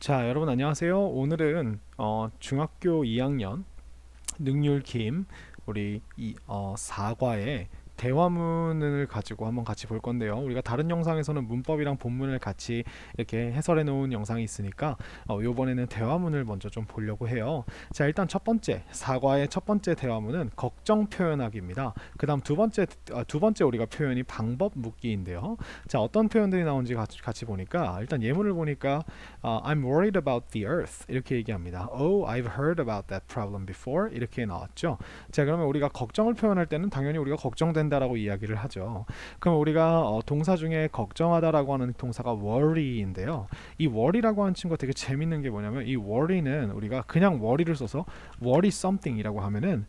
자, 여러분 안녕하세요. 오늘은 중학교 2학년 능률 김 우리 사과의 대화문을 가지고 한번 같이 볼 건데요. 우리가 다른 영상에서는 문법이랑 본문을 같이 이렇게 해설해 놓은 영상이 있으니까 요번에는 대화문을 먼저 좀 보려고 해요. 자, 일단 첫 번째 사과의 첫 번째 대화문은 걱정 표현하기입니다. 그다음 두 번째 우리가 표현이 방법 묻기인데요. 자, 어떤 표현들이 나온지 같이 보니까 일단 예문을 보니까 I'm worried about the earth 이렇게 얘기합니다. Oh, I've heard about that problem before 이렇게 나왔죠. 자, 그러면 우리가 걱정을 표현할 때는 당연히 우리가 걱정된다라고 이야기를 하죠. 그럼 우리가 동사 중에 걱정하다라고 하는 동사가 worry인데요. 이 worry라고 하는 친구가 되게 재밌는 게 뭐냐면 이 worry는 우리가 그냥 worry를 써서 worry something이라고 하면은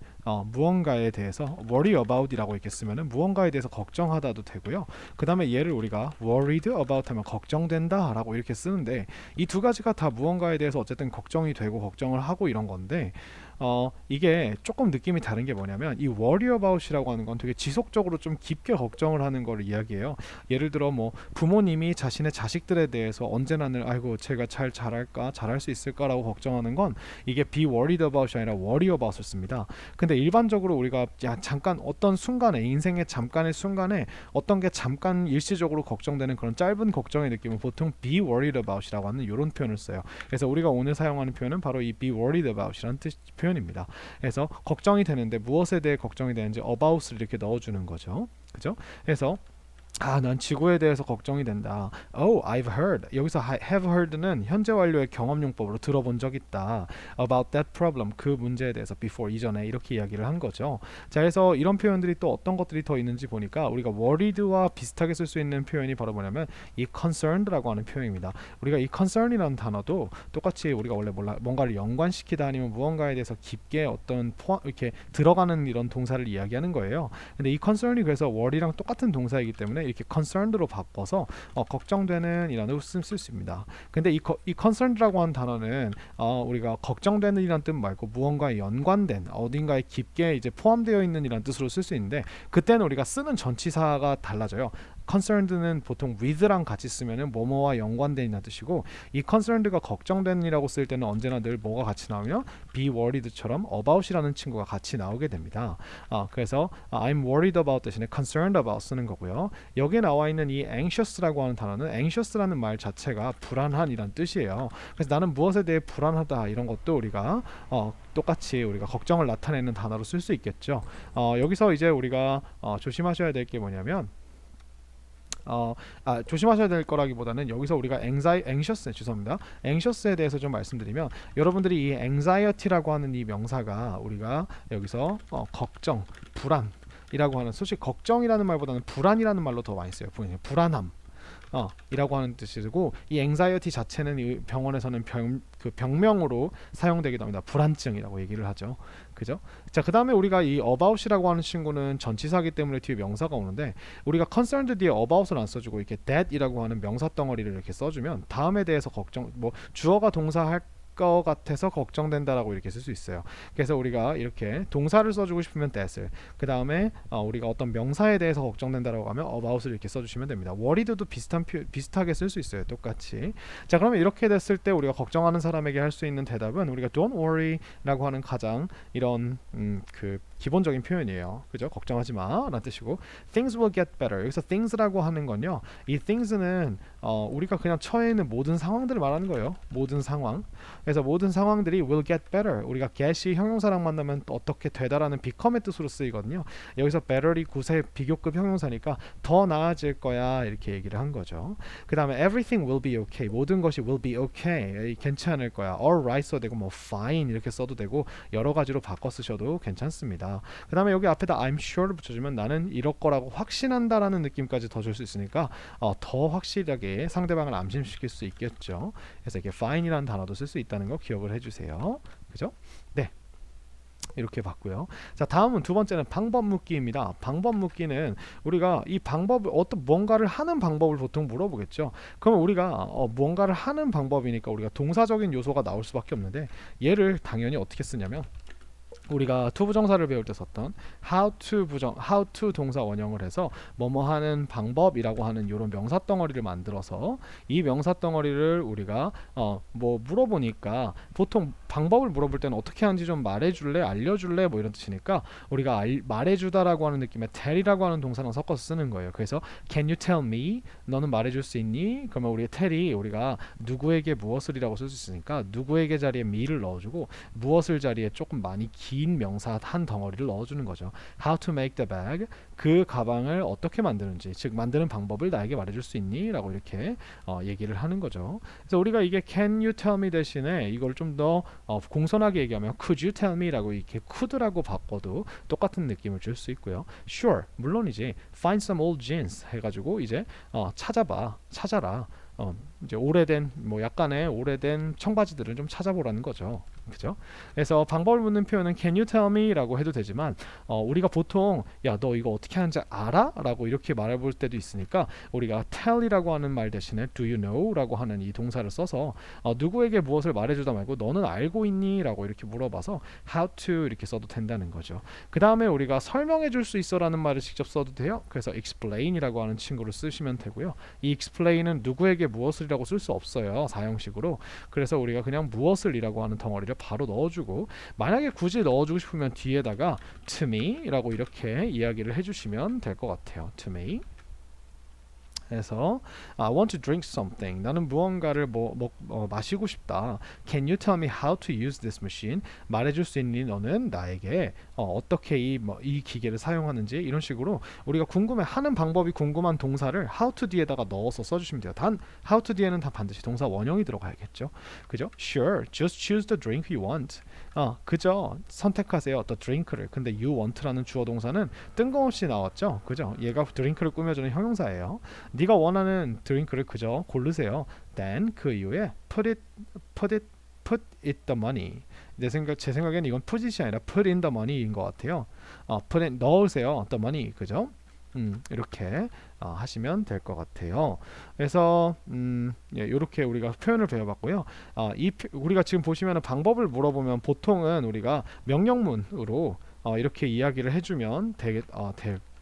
무언가에 대해서 worry about이라고 이렇게 쓰면은 무언가에 대해서 걱정하다도 되고요. 그 다음에 얘를 우리가 worried about 하면 걱정된다라고 이렇게 쓰는데 이 두 가지가 다 무언가에 대해서 어쨌든 걱정이 되고 걱정을 하고 이런 건데 이게 조금 느낌이 다른 게 뭐냐면 이 worry about이라고 하는 건 되게 지속적으로 좀 깊게 걱정을 하는 걸 이야기해요. 예를 들어 뭐 부모님이 자신의 자식들에 대해서 언제나는 아이고 제가 잘 자랄까 잘할 수 있을까라고 걱정하는 건 이게 be worried about이 아니라 worry about을 씁니다. 근데 일반적으로 우리가 잠깐 어떤 순간에 인생의 잠깐의 순간에 어떤 게 잠깐 일시적으로 걱정되는 그런 짧은 걱정의 느낌은 보통 be worried about이라고 하는 이런 표현을 써요. 그래서 우리가 오늘 사용하는 표현은 바로 이 be worried about이라는 표현입니다. 그래서 걱정이 되는데 무엇에 대해 걱정이 되는지 about을 이렇게 넣어주는 거죠. 그죠? 그래서 난 지구에 대해서 걱정이 된다. Oh, I've heard. 여기서 have heard는 현재 완료의 경험용법으로 들어본 적 있다. About that problem. 그 문제에 대해서 before 이전에 이렇게 이야기를 한 거죠. 자, 그래서 이런 표현들이 또 어떤 것들이 더 있는지 보니까 우리가 worried와 비슷하게 쓸 수 있는 표현이 바로 뭐냐면 이 concerned라고 하는 표현입니다. 우리가 이 concern이라는 단어도 똑같이 우리가 원래 뭔가를 연관시키다 아니면 무언가에 대해서 깊게 어떤 이렇게 들어가는 이런 동사를 이야기하는 거예요. 근데 이 concern이 그래서 worry랑 똑같은 동사이기 때문에 이렇게 concerned로 바꿔서 걱정되는 이라는 쓸 수 있습니다. 근데 이 concerned라고 하는 단어는 우리가 걱정되는 이란 뜻 말고 무언가에 연관된 어딘가에 깊게 이제 포함되어 있는 이란 뜻으로 쓸 수 있는데 그때는 우리가 쓰는 전치사가 달라져요. concerned는 보통 with랑 같이 쓰면은 뭐뭐와 연관된이라는 뜻이고 이 concerned가 걱정된이라고 쓸 때는 언제나 늘 뭐가 같이 나오면 be worried처럼 about이라는 친구가 같이 나오게 됩니다. 그래서 I'm worried about 대신에 concerned about 쓰는 거고요. 여기에 나와 있는 이 anxious라고 하는 단어는 anxious라는 말 자체가 불안한이란 뜻이에요. 그래서 나는 무엇에 대해 불안하다 이런 것도 우리가 똑같이 우리가 걱정을 나타내는 단어로 쓸 수 있겠죠. 여기서 이제 우리가 조심하셔야 될 게 뭐냐면 조심하셔야 될 거라기보다는 여기서 우리가 anxious에 대해서 좀 말씀드리면 여러분들이 이 anxiety라고 하는 이 명사가 우리가 여기서 걱정, 불안 이라고 하는 솔직히 걱정이라는 말보다는 불안이라는 말로 더 많이 써요. 불안함 이라고 하는 뜻이고 이 anxiety 자체는 이 병원에서는 병명으로 사용되기도 합니다. 불안증이라고 얘기를 하죠. 그죠? 자, 그 다음에 우리가 이 about이라고 하는 친구는 전치사기 때문에 뒤에 명사가 오는데 우리가 concerned 뒤에 about을 안 써주고 이렇게 that이라고 하는 명사 덩어리를 이렇게 써주면 다음에 대해서 걱정 주어가 동사할 것 같아서 걱정된다라고 이렇게 쓸 수 있어요. 그래서 우리가 이렇게 동사를 써주고 싶으면 that을 그 다음에 우리가 어떤 명사에 대해서 걱정된다라고 하면 about을 이렇게 써주시면 됩니다. worried도 비슷하게 쓸 수 있어요. 똑같이. 자, 그러면 이렇게 됐을 때 우리가 걱정하는 사람에게 할 수 있는 대답은 우리가 don't worry라고 하는 가장 이런 그 기본적인 표현이에요. 그죠? 걱정하지 마 라는 뜻이고 things will get better. 여기서 things라고 하는 건요. 이 things는 우리가 그냥 처해 있는 모든 상황들을 말하는 거예요. 모든 상황. 그래서 모든 상황들이 will get better. 우리가 get이 형용사랑 만나면 어떻게 되다라는 become의 뜻으로 쓰이거든요. 여기서 better이 구세 비교급 형용사니까 더 나아질 거야 이렇게 얘기를 한 거죠. 그 다음에 everything will be okay. 모든 것이 will be okay. 괜찮을 거야. alright 써도 되고 뭐 fine 이렇게 써도 되고 여러 가지로 바꿔 쓰셔도 괜찮습니다. 그 다음에 여기 앞에다 I'm sure를 붙여주면 나는 이럴 거라고 확신한다라는 느낌까지 더 줄 수 있으니까 더 확실하게 상대방을 안심시킬 수 있겠죠. 그래서 이렇게 fine이라는 단어도 쓸 수 있다는 거 기억을 해주세요. 그죠? 네. 이렇게 봤고요. 자, 다음은 두 번째는 방법 묻기입니다. 방법 묻기는 우리가 이 방법을 어떤 뭔가를 하는 방법을 보통 물어보겠죠. 그러면 우리가 뭔가를 하는 방법이니까 우리가 동사적인 요소가 나올 수밖에 없는데 얘를 당연히 어떻게 쓰냐면 우리가 to 부정사를 배울 때 썼던 how to 동사 원형을 해서 뭐뭐 하는 방법이라고 하는 이런 명사 덩어리를 만들어서 이 명사 덩어리를 우리가 뭐 물어보니까 보통 방법을 물어볼 때는 어떻게 하는지 좀 말해줄래, 알려줄래 뭐 이런 뜻이니까 우리가 말해주다라고 하는 느낌의 tell이라고 하는 동사랑 섞어서 쓰는 거예요. 그래서 can you tell me? 너는 말해줄 수 있니? 그러면 우리 tell이 우리가 누구에게 무엇을이라고 쓸 수 있으니까 누구에게 자리에 me를 넣어주고 무엇을 자리에 조금 많이 긴 명사 한 덩어리를 넣어주는 거죠. How to make the bag. 그 가방을 어떻게 만드는지, 즉 만드는 방법을 나에게 말해줄 수 있니? 라고 이렇게 얘기를 하는 거죠. 그래서 우리가 이게 can you tell me 대신에 이걸 좀 더 공손하게 얘기하면 could you tell me 라고 이렇게 could라고 바꿔도 똑같은 느낌을 줄 수 있고요. Sure, 물론이지. Find some old jeans 해가지고 이제 찾아라. 이제 오래된 뭐 약간의 오래된 청바지들을 좀 찾아보라는 거죠. 그죠? 그래서 방법을 묻는 표현은 can you tell me 라고 해도 되지만 우리가 보통 야 너 이거 어떻게 하는지 알아? 라고 이렇게 말해볼 때도 있으니까 우리가 tell이라고 하는 말 대신에 do you know? 라고 하는 이 동사를 써서 누구에게 무엇을 말해주다 말고 너는 알고 있니? 라고 이렇게 물어봐서 how to 이렇게 써도 된다는 거죠. 그 다음에 우리가 설명해 줄 수 있어 라는 말을 직접 써도 돼요. 그래서 explain이라고 하는 친구를 쓰시면 되고요. 이 explain은 누구에게 무엇을이라고 쓸 수 없어요. 사형식으로. 그래서 우리가 그냥 무엇을이라고 하는 덩어리를 바로 넣어주고 만약에 굳이 넣어주고 싶으면 뒤에다가 to me 라고 이렇게 이야기를 해주시면 될 것 같아요. to me. 그래서 I want to drink something. 나는 무언가를 마시고 싶다. Can you tell me how to use this machine? 말해줄 수 있니? 너는 나에게 어떻게 이 기계를 사용하는지 이런 식으로 우리가 궁금해하는 방법이 궁금한 동사를 how to 뒤에다가 넣어서 써주시면 돼요. 단 how to 뒤에는 다 반드시 동사 원형이 들어가야겠죠. 그죠? Sure, just choose the drink you want. 그죠? 선택하세요. 어떤 드링크를. 근데 you want라는 주어 동사는 뜬금없이 나왔죠. 그죠? 얘가 드링크를 꾸며주는 형용사예요. 네가 원하는 드링크를 그저 고르세요. Then 그 이후에 put it the money. 제 생각에는 이건 put it이 아니라 put in the money인 것 같아요. put in 넣으세요. the money. 그죠? 이렇게 하시면 될 것 같아요. 그래서 이렇게 우리가 표현을 배워봤고요. 우리가 지금 보시면 방법을 물어보면 보통은 우리가 명령문으로 이렇게 이야기를 해주면 될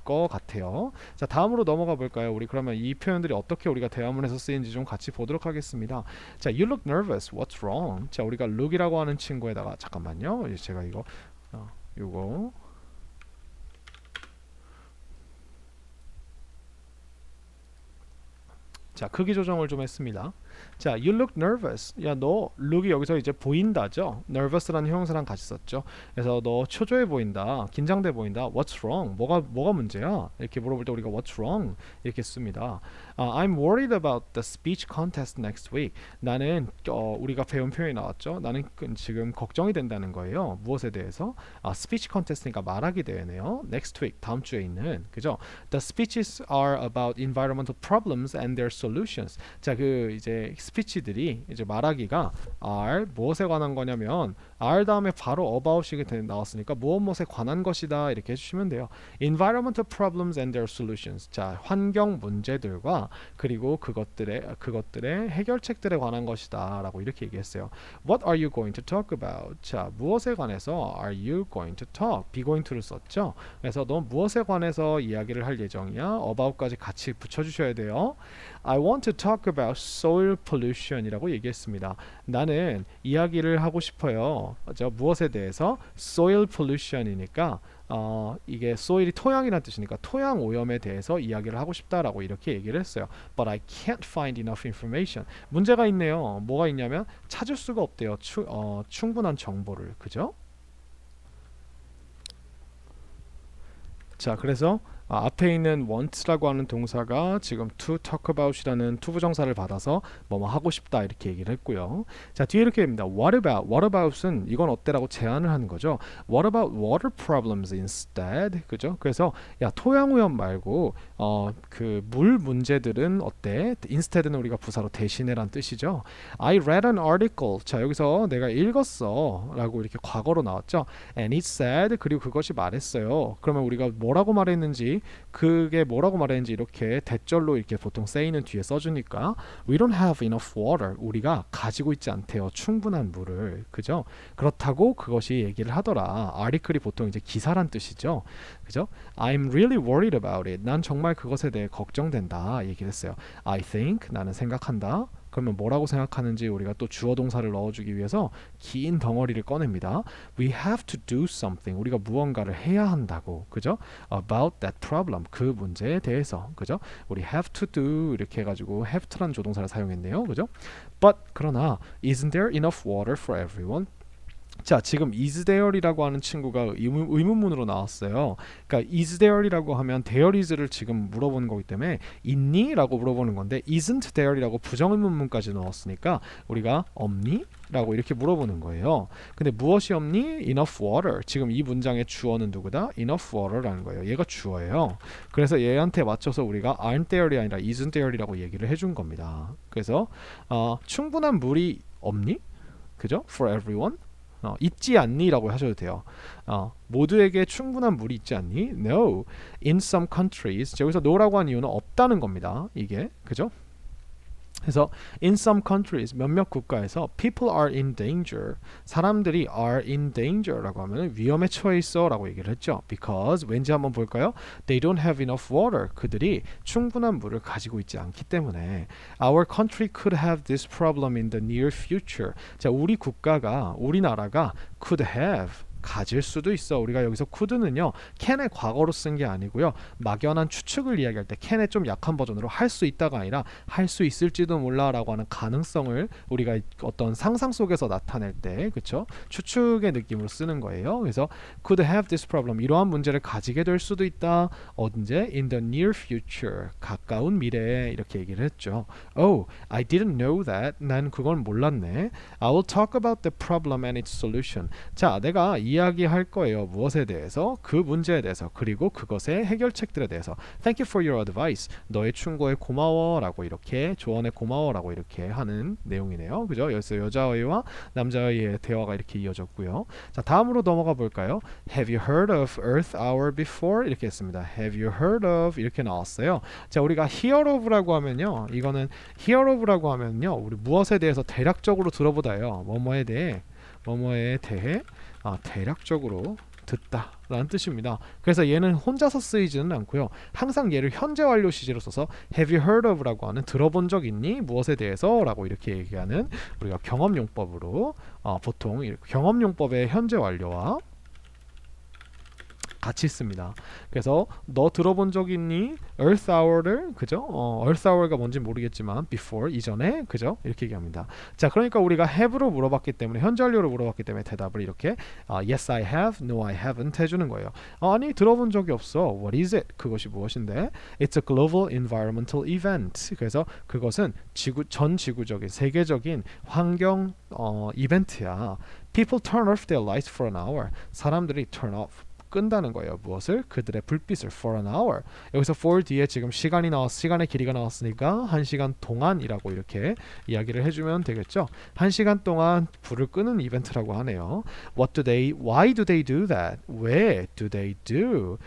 것 같아요. 자, 다음으로 넘어가 볼까요? 우리 그러면 이 표현들이 어떻게 우리가 대화문에서 쓰이는지 좀 같이 보도록 하겠습니다. 자, you look nervous. What's wrong? 자, 우리가 look이라고 하는 친구에다가 잠깐만요. 제가 이거 자, 크기 조정을 좀 했습니다. 자, you look nervous. 야, 너 look이 여기서 이제 보인다죠. nervous라는 형용사랑 같이 썼죠. 그래서 너 초조해 보인다, 긴장돼 보인다. What's wrong? 뭐가 문제야? 이렇게 물어볼 때 우리가 What's wrong? 이렇게 씁니다. I'm worried about the speech contest next week. 나는 우리가 배운 표현이 나왔죠. 나는 지금 걱정이 된다는 거예요. 무엇에 대해서? speech contest니까 말하기 대회네요. Next week 다음 주에 있는 그죠? The speeches are about environmental problems and their solutions. 자, 그 이제 스피치들이 이제 말하기가 are 무엇에 관한 거냐면 are 다음에 바로 about이 나왔으니까 무엇에 관한 것이다 이렇게 해주시면 돼요. Environmental problems and their solutions. 자, 환경 문제들과 그리고 그것들의 해결책들에 관한 것이다라고 이렇게 얘기했어요. What are you going to talk about? 자, 무엇에 관해서 are you going to talk? be going to를 썼죠. 그래서 너 무엇에 관해서 이야기를 할 예정이야? about까지 같이 붙여주셔야 돼요. I want to talk about soil pollution이라고 얘기했습니다. 나는 이야기를 하고 싶어요. 무엇에 대해서? soil pollution이니까 이게 soil이 토양이라는 뜻이니까 토양 오염에 대해서 이야기를 하고 싶다라고 이렇게 얘기를 했어요. But I can't find enough information. 문제가 있네요. 뭐가 있냐면 찾을 수가 없대요. 충분한 정보를. 그죠? 자, 그래서 앞에 있는 want라고 하는 동사가 지금 to talk about이라는 to 부정사를 받아서 뭐뭐 하고 싶다 이렇게 얘기를 했고요. 자, 뒤에 이렇게 됩니다. What about은 이건 어때라고 제안을 하는 거죠. What about water problems instead? 그죠? 그래서 야, 토양 오염 말고 그 물 문제들은 어때? instead는 우리가 부사로 대신에란 뜻이죠. I read an article. 자, 여기서 내가 읽었어 라고 이렇게 과거로 나왔죠. And it said 그리고 그것이 말했어요. 그러면 우리가 뭐라고 말했는지 그게 뭐라고 말했는지 이렇게 대절로 이렇게 보통 say는 뒤에 써주니까 we don't have enough water. 우리가 가지고 있지 않대요. 충분한 물을. 그죠? 그렇다고 그것이 얘기를 하더라. article이 보통 이제 기사란 뜻이죠. 그죠? I'm really worried about it. 난 정말 그것에 대해 걱정된다. 얘기를 했어요. I think 나는 생각한다. 그러면 뭐라고 생각하는지 우리가 또 주어 동사를 넣어주기 위해서 긴 덩어리를 꺼냅니다. We have to do something. 우리가 무언가를 해야 한다고. 그죠? About that problem. 그 문제에 대해서. 그죠? 우리 have to do 이렇게 해가지고 have to라는 조동사를 사용했네요. 그죠? But 그러나 isn't there enough water for everyone? 자, 지금 is there이라고 하는 친구가 의문문으로 나왔어요. 그러니까 is there이라고 하면 there is를 지금 물어보는 거기 때문에 있니? 라고 물어보는 건데 isn't there이라고 부정의문문까지 넣었으니까 우리가 없니? 라고 이렇게 물어보는 거예요. 근데 무엇이 없니? enough water. 지금 이 문장의 주어는 누구다? enough water라는 거예요. 얘가 주어예요. 그래서 얘한테 맞춰서 우리가 aren't there이 아니라 isn't there이라고 얘기를 해준 겁니다. 그래서 충분한 물이 없니? 그죠? for everyone. 있지 않니? 라고 하셔도 돼요. 모두에게 충분한 물이 있지 않니? No. In some countries. 여기서 no라고 한 이유는 없다는 겁니다. 이게. 그죠? 그래서 in some countries 몇몇 국가에서 people are in danger. 사람들이 are in danger라고 하면 위험에 처해 있어라고 얘기를 했죠. Because 왠지 한번 볼까요? They don't have enough water. 그들이 충분한 물을 가지고 있지 않기 때문에 our country could have this problem in the near future. 자, 우리나라가 could have 가질 수도 있어. 우리가 여기서 could는요 can의 과거로 쓴 게 아니고요 막연한 추측을 이야기할 때 can의 좀 약한 버전으로 할 수 있다가 아니라 할 수 있을지도 몰라 라고 하는 가능성을 우리가 어떤 상상 속에서 나타낼 때 그쵸 추측의 느낌으로 쓰는 거예요. 그래서 could have this problem 이러한 문제를 가지게 될 수도 있다. 언제? in the near future 가까운 미래에 이렇게 얘기를 했죠. Oh, I didn't know that. 난 그걸 몰랐네. I will talk about the problem and its solution. 자, 내가 이야기할 거예요. 무엇에 대해서? 그 문제에 대해서. 그리고 그것의 해결책들에 대해서. Thank you for your advice. 너의 충고에 고마워라고 이렇게 조언에 고마워라고 이렇게 하는 내용이네요. 그죠? 여기서 여자아이와 남자아이의 대화가 이렇게 이어졌고요. 자, 다음으로 넘어가 볼까요? Have you heard of Earth Hour before? 이렇게 했습니다. Have you heard of? 이렇게 나왔어요. 자, 우리가 hear of라고 하면요. 이거는 hear of라고 하면요. 우리 무엇에 대해서 대략적으로 들어보다요. 뭐뭐에 대해 대략적으로 듣다 라는 뜻입니다. 그래서 얘는 혼자서 쓰이지는 않고요. 항상 얘를 현재 완료 시제로 써서 have you heard of 라고 하는 들어본 적 있니? 무엇에 대해서? 라고 이렇게 얘기하는 우리가 경험용법으로 보통 경험용법의 현재 완료와 같이 씁니다. 그래서 너 들어본 적 있니? Earth Hour를 그죠? Earth Hour가 뭔지 모르겠지만 before 이전에 그죠? 이렇게 얘기합니다. 자, 그러니까 우리가 have로 물어봤기 때문에 현재 완료로 물어봤기 때문에 대답을 이렇게 yes I have, no I haven't 해주는 거예요. 아니 들어본 적이 없어. What is it? 그것이 무엇인데? It's a global environmental event. 그래서 그것은 전 지구적인 세계적인 환경 이벤트야. People turn off their lights for an hour. 사람들이 turn off 끈다는 거예요. 무엇을? 그들의 불빛을 for an hour. 여기서 for 뒤에 지금 시간의 길이가 나왔으니까 1시간 동안이라고 이렇게 이야기를 해주면 되겠죠. 1시간 동안 불을 끄는 이벤트라고 하네요. Why do they do that? 왜 do they do?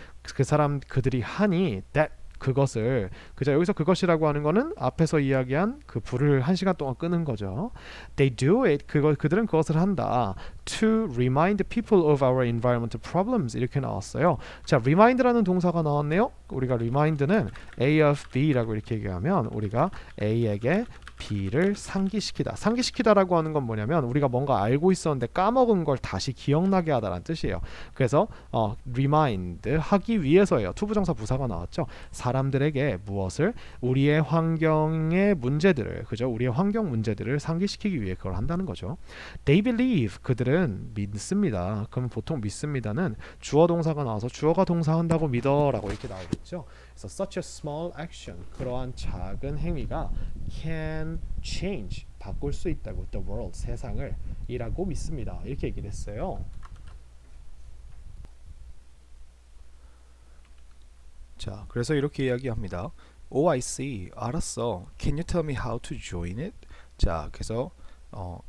그들이 하니 that 그것을 그죠. 여기서 그것이라고 하는 거는 앞에서 이야기한 그 불을 1시간 동안 끄는 거죠. They do it. 그들은 그것을 한다. To remind people of our environmental problems 이렇게 나왔어요. 자, remind라는 동사가 나왔네요. 우리가 remind는 A of B라고 이렇게 얘기하면 우리가 A에게 B를 상기시키다라고 하는 건 뭐냐면 우리가 뭔가 알고 있었는데 까먹은 걸 다시 기억나게 하다라는 뜻이에요. 그래서 remind 하기 위해서예요. 투부정사 부사가 나왔죠. 사람들에게 무엇을? 우리의 환경의 문제들을 그죠? 우리의 환경 문제들을 상기시키기 위해 그걸 한다는 거죠. They believe 그들은 믿습니다. 그럼 보통 믿습니다는 주어 동사가 나와서 주어가 동사한다고 믿어라고 이렇게 나오겠죠. 그래서 such a small action 그러한 작은 행위가 can change 바꿀 수 있다고 the world 세상을 이라고 믿습니다. 이렇게 얘기를 했어요. 자, 그래서 이렇게 이야기합니다. Oh, I see. 알았어. Can you tell me how to join it? 자, 그래서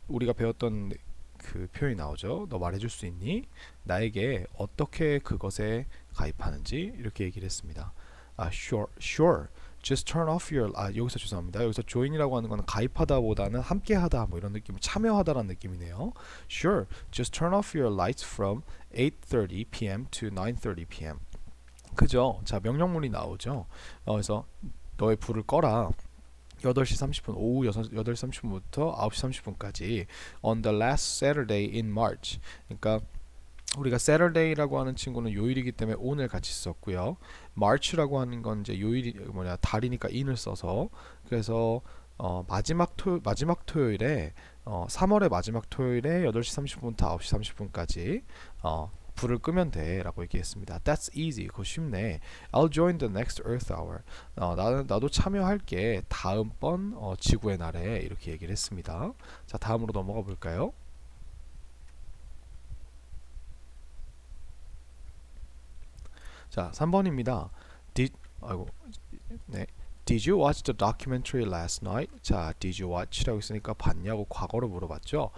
우리가 배웠던 그 표현이 나오죠. 너 말해줄 수 있니? 나에게 어떻게 그것에 가입하는지 이렇게 얘기를 했습니다. Sure. Just turn off your 여기서 죄송합니다. 여기서 join이라고 하는 거는 가입하다보다는 함께하다 뭐 이런 느낌, 참여하다라는 느낌이네요. Sure, just turn off your lights from 8:30 p.m. to 9:30 p.m. 그죠? 자, 명령문이 나오죠. 그래서 너의 불을 꺼라. 8시 30분 오후 8시 30분부터 9시 30분까지 on the last Saturday in March. 그러니까 우리가 Saturday라고 하는 친구는 요일이기 때문에 on을 같이 썼고요. March라고 하는 건 이제 요일이 달이니까 in을 써서 그래서 마지막 토요일에 3월의 마지막 토요일에 8시 30분부터 9시 30분까지 불을 끄면 돼 라고 얘기했습니다. That's easy. 그거 쉽네. I'll join the next Earth Hour. 나도 참여할게. 다음번 지구의 날에 이렇게 얘기를 했습니다. 자, 다음으로 넘어가 볼까요? 자, 3번입니다. Did you watch the documentary last night? 자, did you watch라고 했으니까 봤냐고 과거로 물어봤죠.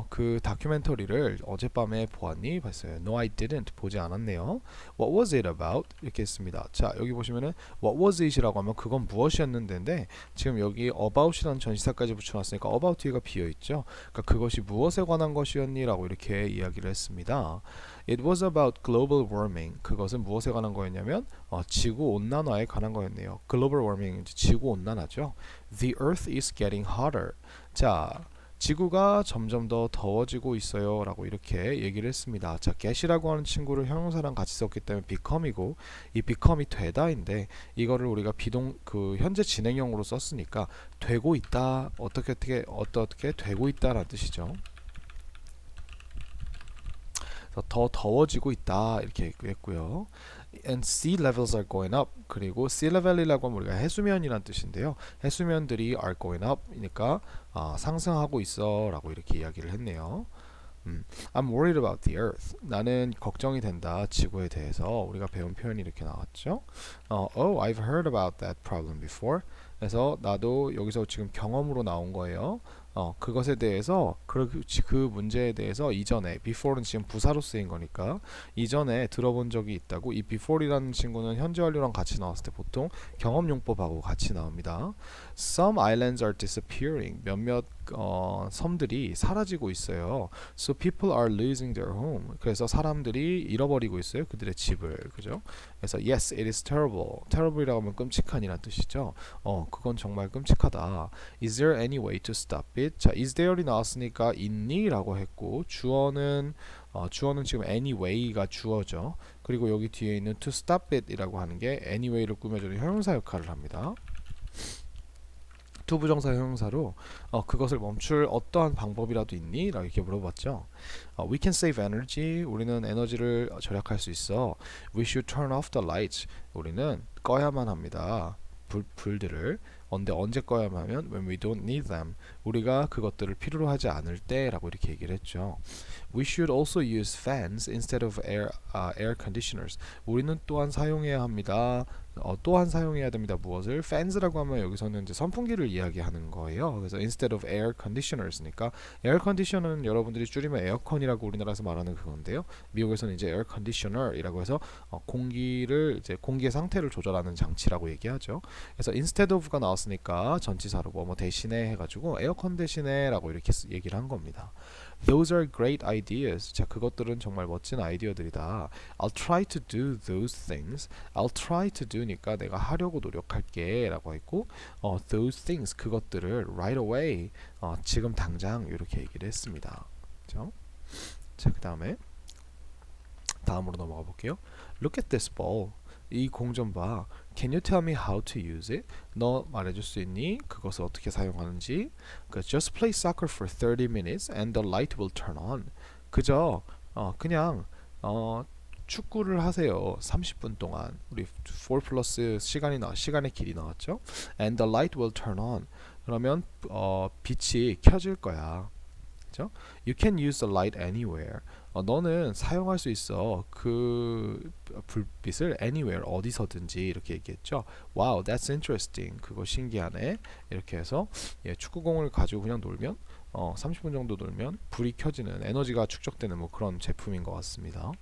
그 다큐멘터리를 어젯밤에 보았니? 봤어요. No, I didn't. 보지 않았네요. What was it about? 이렇게 했습니다. 자, 여기 보시면은 what was it이라고 하면 그건 무엇이었는데인데 지금 여기 about이라는 전치사까지 붙여놨으니까 about 뒤가 비어있죠. 그러니까 그것이 무엇에 관한 것이었니? 라고 이렇게 이야기를 했습니다. It was about global warming. 그것은 무엇에 관한 거였냐면 지구 온난화에 관한 거였네요. global warming, 지구 온난화죠. The earth is getting hotter. 자, 지구가 점점 더 더워지고 있어요 라고 이렇게 얘기를 했습니다. 자, get이라고 하는 친구를 형용사랑 같이 썼기 때문에 become이고 이 become이 되다인데 이거를 우리가 현재 진행형으로 썼으니까 되고 있다, 어떻게 되고 있다라는 뜻이죠. 더 더워지고 있다 이렇게 얘기했고요. And sea levels are going up. 그리고 sea level이라고 하면 우리가 해수면이란 뜻인데요. 해수면들이 are going up이니까 상승하고 있어 라고 이렇게 이야기를 했네요. I'm worried about the earth. 나는 걱정이 된다. 지구에 대해서 우리가 배운 표현이 이렇게 나왔죠. Oh, I've heard about that problem before. 그래서 나도 여기서 지금 경험으로 나온 거예요. 그것에 대해서 그 문제에 대해서 이전에 before는 지금 부사로 쓰인 거니까 이전에 들어본 적이 있다고. 이 before이라는 친구는 현재 완료랑 같이 나왔을 때 보통 경험용법하고 같이 나옵니다. Some islands are disappearing. 몇몇 섬들이 사라지고 있어요. So people are losing their home. 그래서 사람들이 잃어버리고 있어요. 그들의 집을. 그죠? 그래서 yes, it is terrible. terrible이라고 하면 끔찍한이란 뜻이죠. 그건 정말 끔찍하다. Is there any way to stop it? 자, is there이 나왔으니까 있니? 라고 했고 주어는 지금 anyway가 주어죠. 그리고 여기 뒤에 있는 to stop it 이라고 하는 게 anyway를 꾸며주는 형용사 역할을 합니다. 투부정사 형용사로 그것을 멈출 어떠한 방법이라도 있니? 라고 이렇게 물어봤죠. We can save energy. 우리는 에너지를 절약할 수 있어. We should turn off the lights. 우리는 꺼야만 합니다. 불들을. 근데 언제 꺼야만 하면 when we don't need them. 우리가 그것들을 필요로 하지 않을 때 라고 이렇게 얘기를 했죠. We should also use fans instead of air conditioners. 우리는 또한 사용해야 합니다. 또한 사용해야 됩니다. 무엇을? fans라고 하면 여기서는 이제 선풍기를 이야기하는 거예요. 그래서 instead of air conditioners니까 air conditioner는 여러분들이 줄이면 에어컨이라고 우리나라에서 말하는 그건데요. 미국에서는 이제 air conditioner이라고 해서 공기의 상태를 조절하는 장치라고 얘기하죠. 그래서 instead of가 나왔으니까 전치사로 뭐 대신에 해가지고 에어컨 대신에라고 이렇게 얘기를 한 겁니다. Those are great ideas. 자, 그것들은 정말 멋진 아이디어들이다. I'll try to do those things. I'll try to do니까 내가 하려고 노력할게 라고 했고 those things, 그것들을 right away, 지금 당장 이렇게 얘기를 했습니다. 그렇죠? 자, 그 다음으로 넘어가 볼게요. Look at this ball. 이 공 좀 봐. Can you tell me how to use it? 너 말해줄 수 있니? 그것을 어떻게 사용하는지. Just play soccer for 30 minutes and the light will turn on. 그저 그냥 축구를 하세요. 30분 동안. 우리 4 플러스 시간의 길이 나왔죠. And the light will turn on. 그러면 빛이 켜질 거야. 그렇죠? You can use the light anywhere. 너는 사용할 수 있어. 그 불빛을 anywhere 어디서든지 이렇게 얘기했죠. Wow, that's interesting. 그거 신기하네. 이렇게 해서 축구공을 가지고 그냥 놀면 30분 정도 놀면 불이 켜지는 에너지가 축적되는 뭐 그런 제품인 것 같습니다.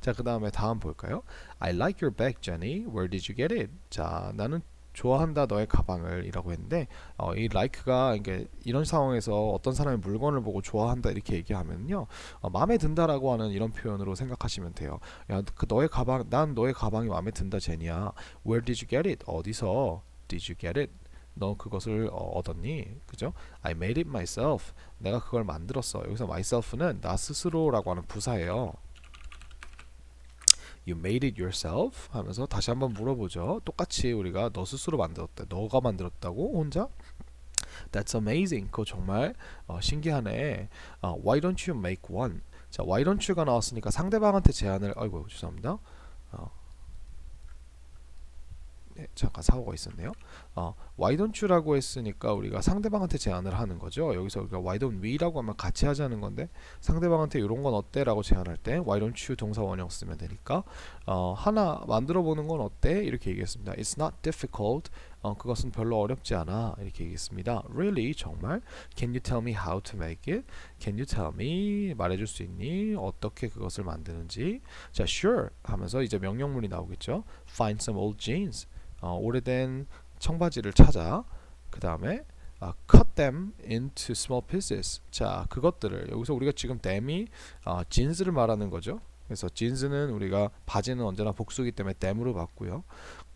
자, 그 다음에 다음 볼까요? I like your bag, Jenny. Where did you get it? 자, 나는 좋아한다 너의 가방을 이라고 했는데 이 like가 이게 이런 상황에서 어떤 사람의 물건을 보고 좋아한다 이렇게 얘기하면요 마음에 든다라고 하는 이런 표현으로 생각하시면 돼요. 야, 그 너의 가방, 난 너의 가방이 마음에 든다 제니야. Where did you get it? 어디서 did you get it? 너 그것을 얻었니? 그죠? I made it myself. 내가 그걸 만들었어. 여기서 myself는 나 스스로라고 하는 부사예요. You made it yourself? 하면서 다시 한번 물어보죠. 똑같이 우리가 너 스스로 만들었다. 너가 만들었다고? 혼자? That's amazing. 그거 정말 신기하네. Why don't you make one? 자, why don't you가 나왔으니까 상대방한테 제안을 아이고 죄송합니다. 네, 잠깐 사고가 있었네요. Why don't you라고 했으니까 우리가 상대방한테 제안을 하는 거죠. 여기서 우리가 why don't we라고 하면 같이 하자는 건데 상대방한테 이런 건 어때? 라고 제안할 때 why don't you 동사 원형 쓰면 되니까 하나 만들어 보는 건 어때? 이렇게 얘기했습니다. It's not difficult. 그것은 별로 어렵지 않아. 이렇게 얘기했습니다. Really? 정말? Can you tell me how to make it? Can you tell me? 말해줄 수 있니? 어떻게 그것을 만드는지? 자, sure 하면서 이제 명령문이 나오겠죠. Find some old jeans. 오래된 청바지를 찾아. 그 다음에 cut them into small pieces. 자, 그것들을 여기서 우리가 지금 them이 jeans를 말하는 거죠. 그래서 jeans는 우리가 바지는 언제나 복수이기 때문에 them으로 봤고요.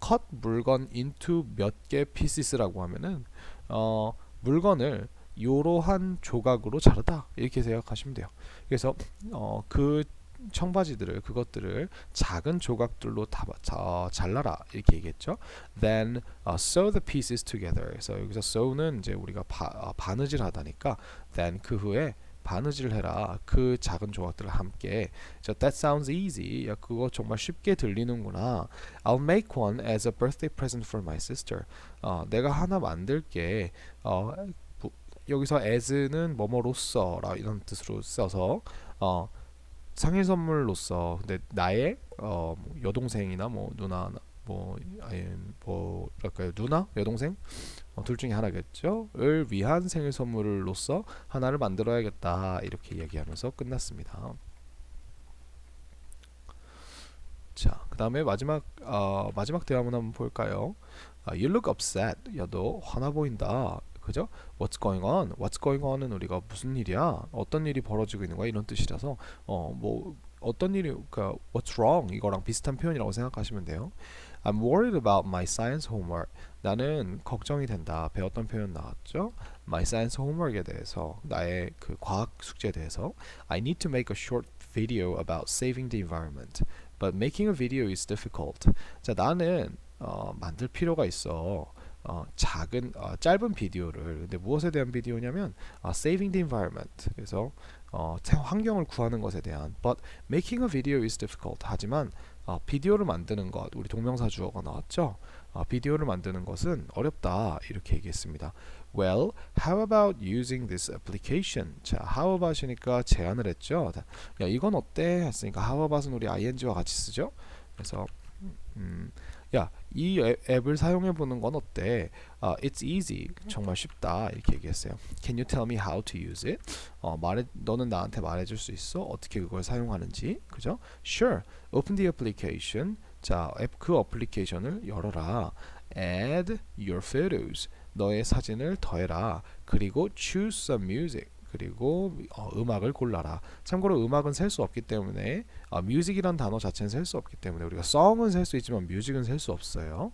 cut 물건 into 몇 개 pieces라고 하면은 물건을 이러한 조각으로 자르다 이렇게 생각하시면 돼요. 그래서 그 청바지들을 그것들을 작은 조각들로 다 잘라라 이렇게 얘기했죠. Then sew the pieces together. 그래서 여기서 sew는 이제 우리가 바느질하다니까 then 그 후에 바느질을 해라. 그 작은 조각들을 함께. So that sounds easy. 야, 그거 정말 쉽게 들리는구나. I'll make one as a birthday present for my sister. 내가 하나 만들게. 여기서 as는 뭐뭐로서라 이런 뜻으로 써서 생일 선물로서 근데 나의 여동생이나 뭐 누나 뭐 아니면 뭐랄까요 누나 여동생 둘 중에 하나겠죠.을 위한 생일 선물로서 하나를 만들어야겠다 이렇게 얘기하면서 끝났습니다. 자, 그 다음에 마지막 대화문 한번 볼까요? You look upset. 야, 너 화나 보인다. 그죠? What's going on? What's going on은 우리가 무슨 일이야? 어떤 일이 벌어지고 있는 거야? 이런 뜻이라서 뭐 어떤 일이 그러니까 What's wrong? 이거랑 비슷한 표현이라고 생각하시면 돼요. I'm worried about my science homework. 나는 걱정이 된다. 배웠던 표현 나왔죠? My science homework에 대해서 나의 그 과학 숙제에 대해서 I need to make a short video about saving the environment. But making a video is difficult. 자, 나는 만들 필요가 있어. 작은 짧은 비디오를 근데 무엇에 대한 비디오냐면 saving the environment 그래서 환경을 구하는 것에 대한 but making a video is difficult 하지만 비디오를 만드는 것 우리 동명사 주어가 나왔죠. 비디오를 만드는 것은 어렵다 이렇게 얘기했습니다. Well, how about using this application? 자, how about이니까 제안을 했죠. 야, 이건 어때? 했으니까 how about은 우리 ing와 같이 쓰죠. 그래서 야, 이 앱을 사용해 보는 건 어때? It's easy. 정말 쉽다. 이렇게 얘기했어요. Can you tell me how to use it? 너는 나한테 말해줄 수 있어? 어떻게 그걸 사용하는지? 그죠? Sure. Open the application. 자, 그 어플리케이션을 열어라. Add your photos. 너의 사진을 더해라. 그리고 choose some music. 그리고 음악을 골라라. 참고로 음악은 셀 수 없기 때문에 music이란 단어 자체는 셀 수 없기 때문에 우리가 song은 셀 수 있지만 music은 셀 수 없어요.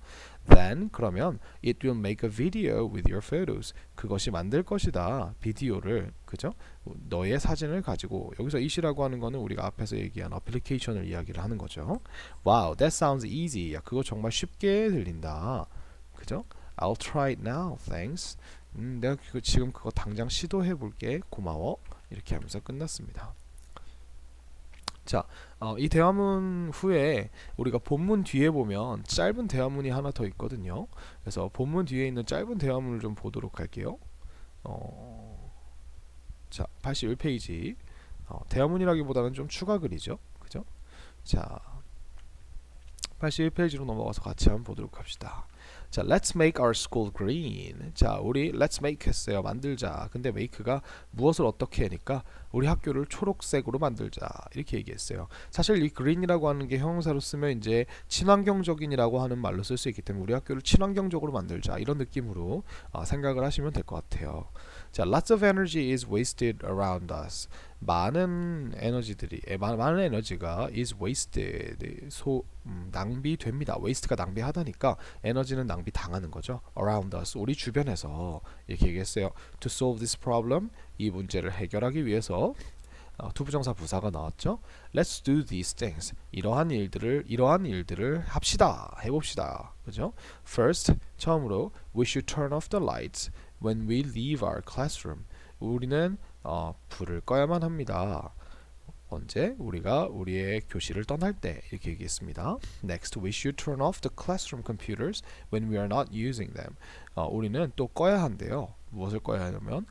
Then 그러면 it will make a video with your photos. 그것이 만들 것이다. 비디오를 그죠? 너의 사진을 가지고 여기서 it이라고 하는 거는 우리가 앞에서 얘기한 어플리케이션을 이야기를 하는 거죠. Wow, that sounds easy. 야, 그거 정말 쉽게 들린다. 그죠? I'll try it now. Thanks. 내가 지금 그거 당장 시도해 볼게. 고마워. 이렇게 하면서 끝났습니다. 자, 이 대화문 후에 우리가 본문 뒤에 보면 짧은 대화문이 하나 더 있거든요. 그래서 본문 뒤에 있는 짧은 대화문을 좀 보도록 할게요. 자, 81페이지 대화문이라기보다는 좀 추가 글이죠. 그죠? 자, 81페이지로 넘어가서 같이 한번 보도록 합시다. 자, let's make our school green. 자, 우리 let's make 했어요. 만들자. 근데 make가 무엇을 어떻게 하니까 우리 학교를 초록색으로 만들자. 이렇게 얘기했어요. 사실 이 green이라고 하는 게 형용사로 쓰면 이제 친환경적인이라고 하는 말로 쓸 수 있기 때문에 우리 학교를 친환경적으로 만들자. 이런 느낌으로 생각을 하시면 될 것 같아요. 자, lots of energy is wasted around us. 많은 에너지가 is wasted 낭비됩니다. waste가 낭비하다니까 에너지는 낭비 당하는 거죠. around us 우리 주변에서 이렇게 얘기했어요. to solve this problem 이 문제를 해결하기 위해서 투부정사 부사가 나왔죠. Let's do these things. 이러한 일들을 합시다. 해봅시다. 그죠? First, 처음으로 we should turn off the lights when we leave our classroom. 우리는 불을 꺼야만 합니다. 언제? 우리가 우리의 교실을 떠날 때 이렇게 얘기했습니다. Next, we should turn off the classroom computers when we are not using them. 우리는 또 꺼야 한대요. 무엇을 꺼야 하냐면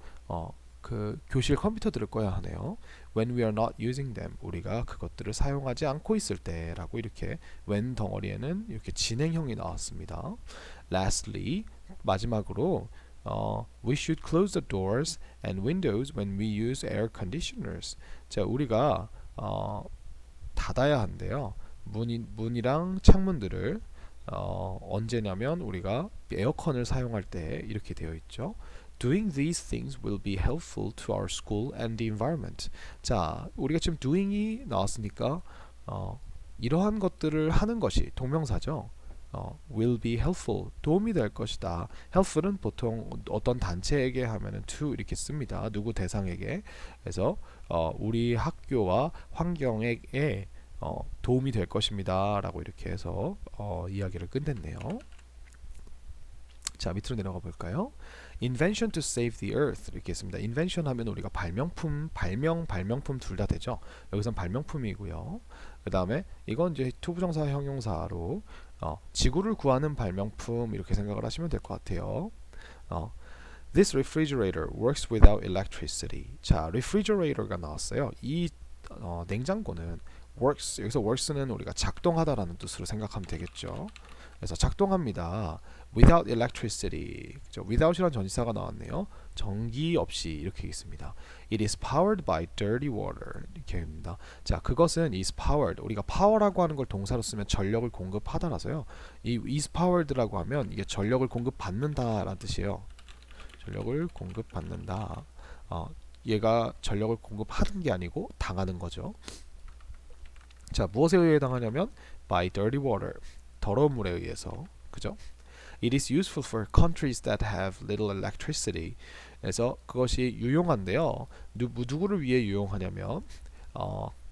그 교실 컴퓨터들을 꺼야 하네요. When we are not using them, 우리가 그것들을 사용하지 않고 있을 때라고 이렇게 when 덩어리에는 이렇게 진행형이 나왔습니다. Lastly, 마지막으로 we should close the doors and windows when we use air conditioners. 자, 우리가 닫아야 한대요. 문이랑 창문들을 언제냐면 우리가 에어컨을 사용할 때 이렇게 되어 있죠. Doing these things will be helpful to our school and the environment. 자, 우리가 지금 doing이 나왔으니까 이러한 것들을 하는 것이 동명사죠. will be helpful 도움이 될 것이다. helpful은 보통 어떤 단체에게 하면은 to 이렇게 씁니다. 누구 대상에게. 그래서 우리 학교와 환경에 도움이 될 것입니다. 라고 이렇게 해서 이야기를 끝냈네요. 자, 밑으로 내려가 볼까요? Invention to save the earth 이렇게 했습니다. Invention 하면 우리가 발명품 둘 다 되죠. 여기선 발명품이고요. 그 다음에 이건 이제 투부정사 형용사로 지구를 구하는 발명품 이렇게 생각을 하시면 될 것 같아요. This refrigerator works without electricity. 자, refrigerator가 나왔어요. 이 냉장고는 works, 여기서 works는 우리가 작동하다라는 뜻으로 생각하면 되겠죠. 그래서 작동합니다. Without electricity. 그죠? Without이란 전치사가 나왔네요. 전기 없이 이렇게 있습니다. It is powered by dirty water. 이렇게 합니다. 자, 그것은 is powered. 우리가 power라고 하는 걸 동사로 쓰면 전력을 공급하다라서요. 이 is powered라고 하면 이게 전력을 공급받는다라는 뜻이에요. 전력을 공급받는다. 얘가 전력을 공급하는 게 아니고 당하는 거죠. 자, 무엇에 의해 당하냐면 by dirty water. 더러운 물에 의해서. 그죠? It is useful for countries that have little electricity. 그래서 그것이 유용한데요. 누구를 위해 유용하냐면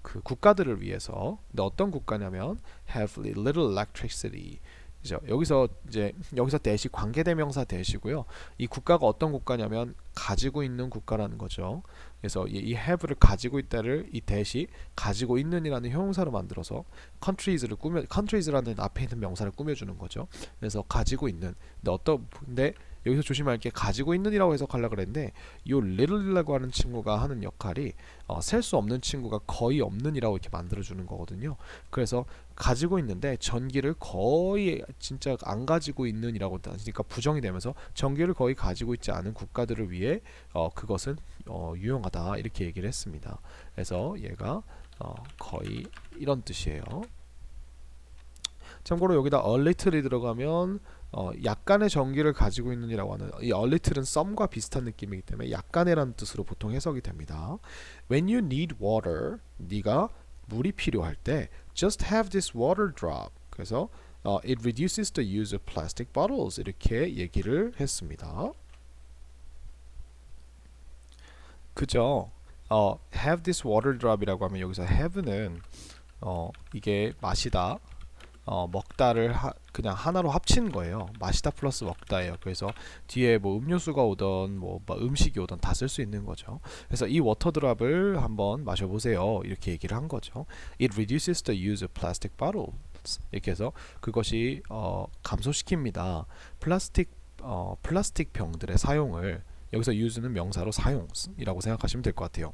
그 국가들을 위해서. 근데 어떤 국가냐면 have little electricity. 그죠? 여기서 대시 관계대명사 대시고요. 이 국가가 어떤 국가냐면 가지고 있는 국가라는 거죠. 그래서 이 have를 가지고 있다를 이 대시 가지고 있는이라는 형용사로 만들어서 countries라는 앞에 있는 명사를 꾸며주는 거죠. 그래서 가지고 있는. 근데 여기서 조심할 게 가지고 있는이라고 해석하려고 그랬는데 이 little이라고 하는 친구가 하는 역할이 셀 수 없는 친구가 거의 없는이라고 이렇게 만들어주는 거거든요. 그래서 가지고 있는데 전기를 거의 진짜 안 가지고 있는이라고 그러니까 부정이 되면서 전기를 거의 가지고 있지 않은 국가들을 위해 그것은 유용하다 이렇게 얘기를 했습니다. 그래서 얘가 거의 이런 뜻이에요. 참고로 여기다 a little이 들어가면 약간의 전기를 가지고 있는이라고 하는 이 a little은 some과 비슷한 느낌이기 때문에 약간의라는 뜻으로 보통 해석이 됩니다. When you need water, 네가 물이 필요할 때 just have this water drop. 그래서 it reduces the use of plastic bottles 이렇게 얘기를 했습니다. 그죠? have this water drop이라고 하면 여기서 have는 이게 마시다 먹다를 그냥 하나로 합친 거예요. 마시다 플러스 먹다예요. 그래서 뒤에 뭐 음료수가 오던 뭐 음식이 오던 다 쓸 수 있는 거죠. 그래서 이 워터드랍을 한번 마셔보세요. 이렇게 얘기를 한 거죠. It reduces the use of plastic bottles. 이렇게 해서 그것이 감소시킵니다. 플라스틱 병들의 사용을 여기서 use는 명사로 사용이라고 생각하시면 될 것 같아요.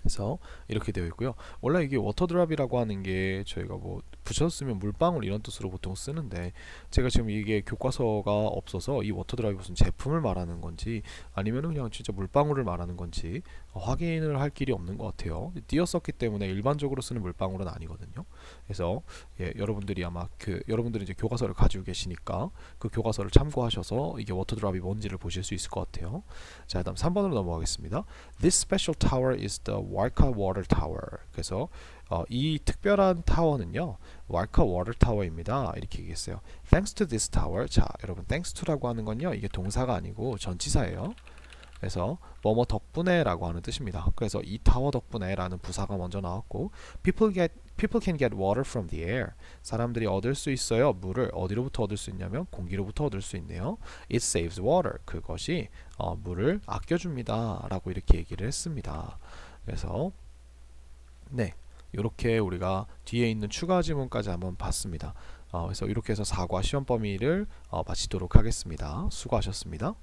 그래서 이렇게 되어 있고요. 원래 이게 워터드랍이라고 하는 게 저희가 뭐 붙였으면 물방울 이런 뜻으로 보통 쓰는데, 제가 지금 이게 교과서가 없어서 이 워터드랍이 무슨 제품을 말하는 건지 아니면 그냥 진짜 물방울을 말하는 건지 확인을 할 길이 없는 것 같아요. 띄었었기 때문에 일반적으로 쓰는 물방울은 아니거든요. 그래서 여러분들이 아마 여러분들이 이제 교과서를 가지고 계시니까 그 교과서를 참고하셔서 이게 워터드랍이 뭔지를 보실 수 있을 것 같아요. 자, 다음 3번으로 넘어가겠습니다. This special tower is the Warka Water Tower. 그래서 이 특별한 타워는요, Warka Water Tower입니다. 이렇게 얘기했어요. Thanks to this tower. 자, 여러분, thanks to라고 하는 건요, 이게 동사가 아니고 전치사예요. 그래서 뭐뭐 덕분에라고 하는 뜻입니다. 그래서 이 타워 덕분에라는 부사가 먼저 나왔고, people can get water from the air. 사람들이 얻을 수 있어요. 물을 어디로부터 얻을 수 있냐면 공기로부터 얻을 수 있네요. It saves water. 그것이 물을 아껴줍니다라고 이렇게 얘기를 했습니다. 그래서 네, 이렇게 우리가 뒤에 있는 추가 지문까지 한번 봤습니다. 그래서 이렇게 해서 4과 시험 범위를 마치도록 하겠습니다. 수고하셨습니다.